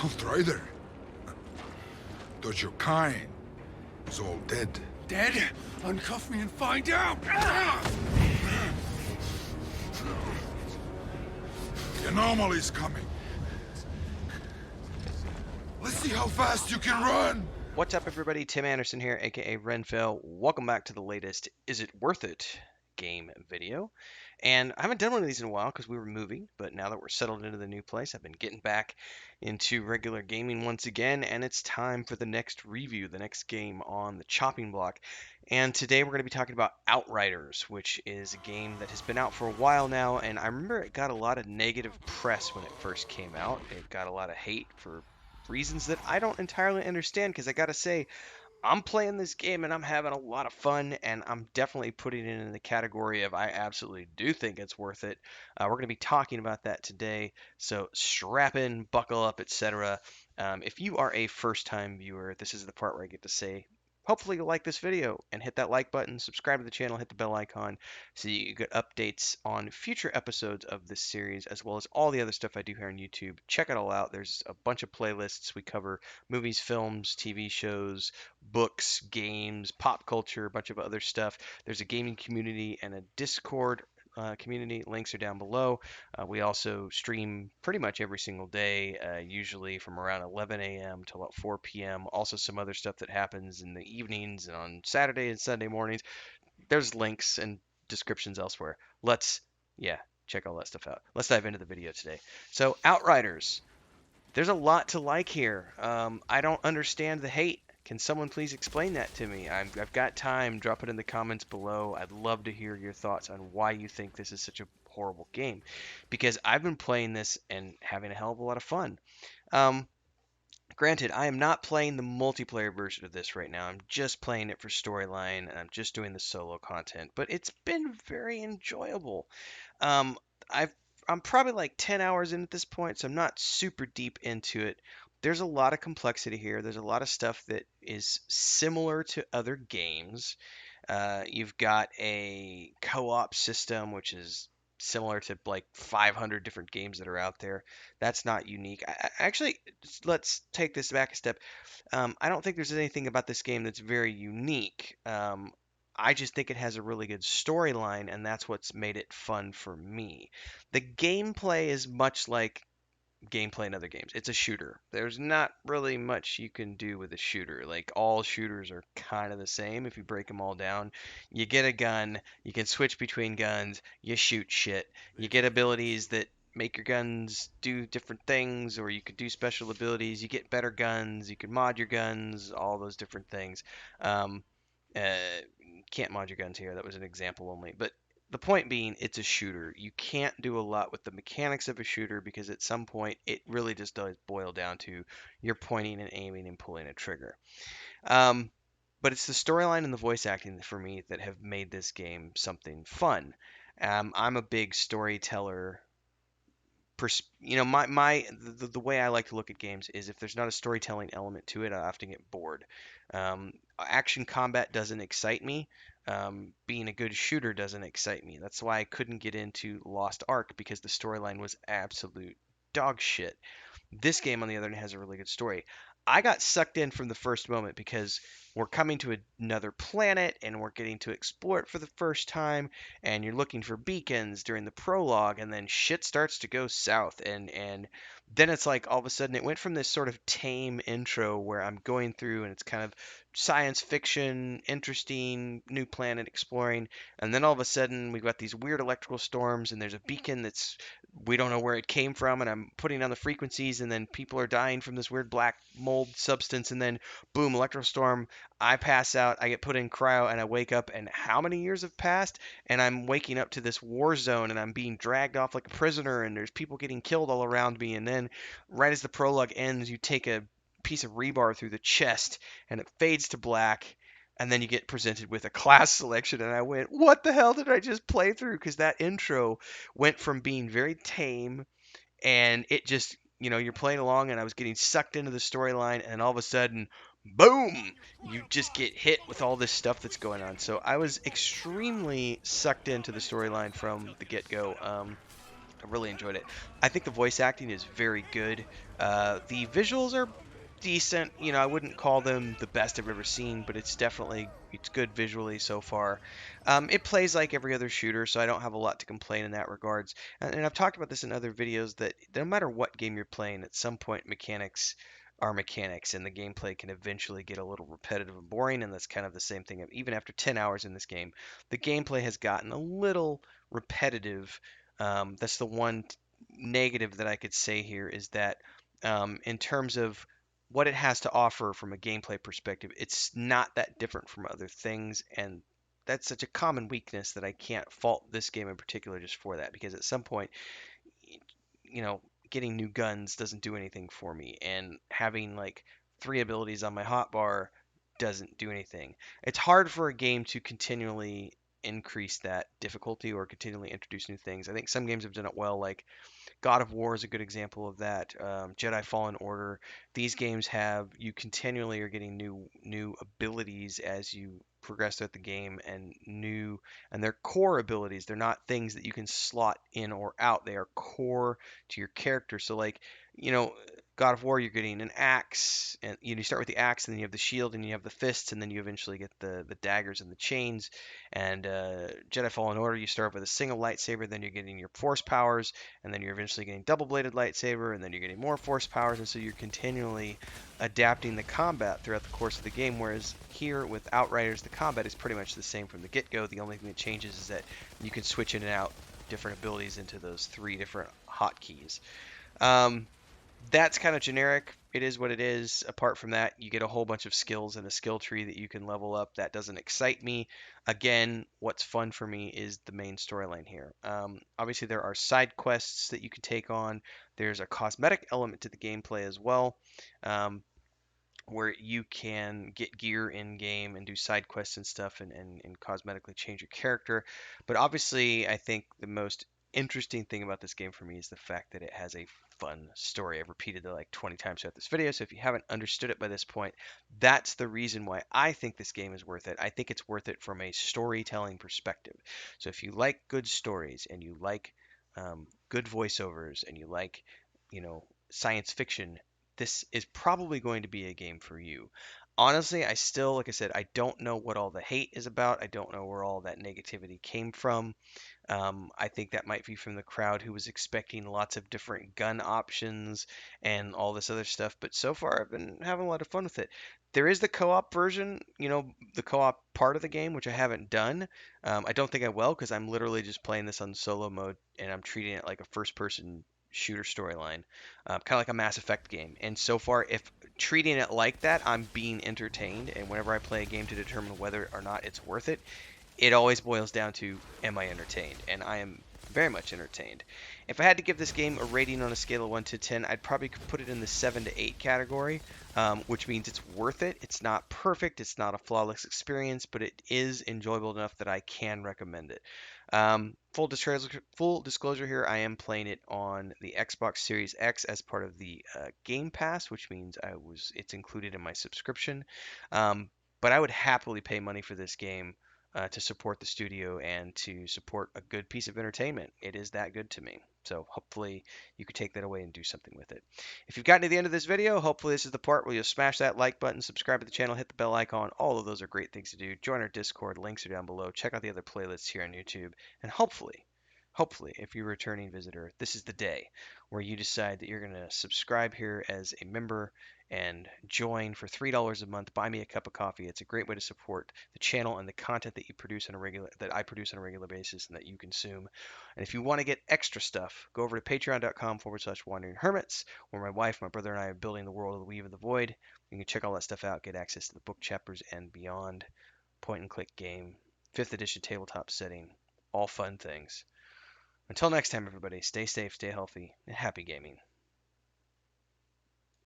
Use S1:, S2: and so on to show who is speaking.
S1: Outrider? Thought your kind was all dead.
S2: Dead? Uncuff me and find out!
S1: The anomaly's coming. Let's see how fast you can run!
S3: What's up, everybody? Tim Anderson here, aka Renfell. Welcome back to the latest Is It Worth It game video. And I haven't done one of these in a while because we were moving, but now that we're settled into the new place, I've been getting back into regular gaming once again, and it's time for the next review, the next game on the chopping block. And today we're going to be talking about Outriders, which is a game that has been out for a while now, and I remember it got a lot of negative press when it first came out. It got a lot of hate for reasons that I don't entirely understand, because I gotta say, I'm playing this game and I'm having a lot of fun, and I'm definitely putting it in the category of I absolutely do think it's worth it. We're going to be talking about that today, so strap in, buckle up, etc. If you are a first-time viewer, this is the part where I get to say, hopefully you'll like this video and hit that like button, subscribe to the channel, hit the bell icon so you get updates on future episodes of this series, as well as all the other stuff I do here on YouTube. Check it all out. There's a bunch of playlists. We cover movies, films, TV shows, books, games, pop culture, a bunch of other stuff. There's a gaming community and a Discord community. Links are down below. We also stream pretty much every single day, usually from around 11 a.m. till about 4 p.m. Also, some other stuff that happens in the evenings and on Saturday and Sunday mornings. There's links and descriptions elsewhere. Check all that stuff out. Let's dive into the video today. So, Outriders. There's a lot to like here. I don't understand the hate. Can someone please explain that to me? I've got time. Drop it in the comments below. I'd love to hear your thoughts on why you think this is such a horrible game. Because I've been playing this and having a hell of a lot of fun. Granted, I am not playing the multiplayer version of this right now. I'm just playing it for storyline, and I'm just doing the solo content. But it's been very enjoyable. Um, I'm probably like 10 hours in at this point, so I'm not super deep into it. There's a lot of complexity here. There's a lot of stuff that is similar to other games. You've got a co-op system, which is similar to like 500 different games that are out there. That's not unique. Actually, let's take this back a step. I don't think there's anything about this game that's very unique. I just think it has a really good storyline, and that's what's made it fun for me. The gameplay is much like gameplay in other games. It's a shooter. There's not really much you can do with a shooter. Like, all shooters are kind of the same if you break them all down. You get a gun, you can switch between guns, you shoot shit. You get abilities that make your guns do different things, or you could do special abilities. You get better guns, you can mod your guns, all those different things. Um, uh, can't mod your guns here. That was an example only. But the point being, it's a shooter. You can't do a lot with the mechanics of a shooter because at some point it really just does boil down to you're pointing and aiming and pulling a trigger. Um, but it's the storyline and the voice acting for me that have made this game something fun. I'm a big storyteller. The way I like to look at games is if there's not a storytelling element to it, I often get bored. Action combat doesn't excite me. Being a good shooter doesn't excite me. That's why I couldn't get into Lost Ark, because the storyline was absolute dog shit. This game, on the other hand, has a really good story. I got sucked in from the first moment because we're coming to another planet and we're getting to explore it for the first time, and you're looking for beacons during the prologue, and then shit starts to go south, and then it's like all of a sudden it went from this sort of tame intro where I'm going through and it's kind of science fiction, interesting, new planet exploring, and then all of a sudden we've got these weird electrical storms, and there's a beacon that's we don't know where it came from, and I'm putting on the frequencies, and then people are dying from this weird black mold substance, and then boom, electro storm. I pass out, I get put in cryo, and I wake up, and how many years have passed? And I'm waking up to this war zone, and I'm being dragged off like a prisoner, and there's people getting killed all around me, and then right as the prologue ends, you take a piece of rebar through the chest, and it fades to black, and then you get presented with a class selection, and I went, what the hell did I just play through? Because that intro went from being very tame, and it just, you're playing along, and I was getting sucked into the storyline, and all of a sudden, boom, you just get hit with all this stuff that's going on. So I was extremely sucked into the storyline from the get-go. I really enjoyed it. I think the voice acting is very good. The visuals are decent. You know, I wouldn't call them the best I've ever seen, but it's good visually so far. It plays like every other shooter, so I don't have a lot to complain in that regards. And I've talked about this in other videos that no matter what game you're playing, at some point mechanics are mechanics, and the gameplay can eventually get a little repetitive and boring. And that's kind of the same thing. Even after 10 hours in this game, the gameplay has gotten a little repetitive. That's the one negative that I could say here is that in terms of what it has to offer from a gameplay perspective, it's not that different from other things, and that's such a common weakness that I can't fault this game in particular just for that, because at some point, you know, getting new guns doesn't do anything for me, and having like three abilities on my hotbar doesn't do anything. It's hard for a game to continually increase that difficulty or continually introduce new things. I think some games have done it well, like God of War is a good example of that. Jedi Fallen Order. These games have you continually are getting new abilities as you progress throughout the game, and they're core abilities. They're not things that you can slot in or out. They are core to your character. So like, you know, God of War, you're getting an axe, and you start with the axe, and then you have the shield, and you have the fists, and then you eventually get the daggers and the chains. And Jedi Fallen Order, you start with a single lightsaber, then you're getting your force powers, and then you're eventually getting double-bladed lightsaber, and then you're getting more force powers, and so you're continually adapting the combat throughout the course of the game. Whereas here with Outriders, the combat is pretty much the same from the get-go. The only thing that changes is that you can switch in and out different abilities into those three different hotkeys. Um, that's kind of generic. It is what it is. Apart from that, you get a whole bunch of skills and a skill tree that you can level up. That doesn't excite me. Again, what's fun for me is the main storyline here. Obviously, there are side quests that you can take on. There's a cosmetic element to the gameplay as well. Um, where you can get gear in game and do side quests and stuff and cosmetically change your character. But obviously, I think the most interesting thing about this game for me is the fact that it has a fun story. I've repeated that like 20 times throughout this video, so if you haven't understood it by this point, that's the reason why I think this game is worth it. I think it's worth it from a storytelling perspective. So if you like good stories and you like good voiceovers and you like, science fiction, this is probably going to be a game for you. Honestly, I still, like I said, I don't know what all the hate is about. I don't know where all that negativity came from. I think that might be from the crowd who was expecting lots of different gun options and all this other stuff. But so far, I've been having a lot of fun with it. There is the co-op version, the co-op part of the game, which I haven't done. I don't think I will because I'm literally just playing this on solo mode and I'm treating it like a first-person shooter storyline, kind of like a Mass Effect game. And so far, if treating it like that, I'm being entertained. And whenever I play a game to determine whether or not it's worth it, it always boils down to, am I entertained? And I am very much entertained. If I had to give this game a rating on a scale of 1 to 10, I'd probably put it in the 7 to 8 category, which means it's worth it. It's not perfect, it's not a flawless experience, but it is enjoyable enough that I can recommend it. Full disclosure here, I am playing it on the Xbox Series X as part of the Game Pass, which means it's included in my subscription. But I would happily pay money for this game to support the studio and to support a good piece of entertainment. It is that good to me. So hopefully you could take that away and do something with it. If you've gotten to the end of this video, hopefully this is the part where you'll smash that like button, subscribe to the channel, hit the bell icon. All of those are great things to do. Join our Discord. Links are down below. Check out the other playlists here on YouTube. And hopefully, if you're a returning visitor, this is the day where you decide that you're going to subscribe here as a member and join for $3 a month. Buy me a cup of coffee. It's a great way to support the channel and the content that I produce on a regular basis and that you consume. And if you want to get extra stuff, go over to patreon.com/wandering hermits, where my wife, my brother, and I are building the world of the Weave of the Void. You can check all that stuff out, get access to the book chapters and beyond, point and click game, 5th edition tabletop setting, all fun things. Until next time, everybody, stay safe, stay healthy, and happy gaming.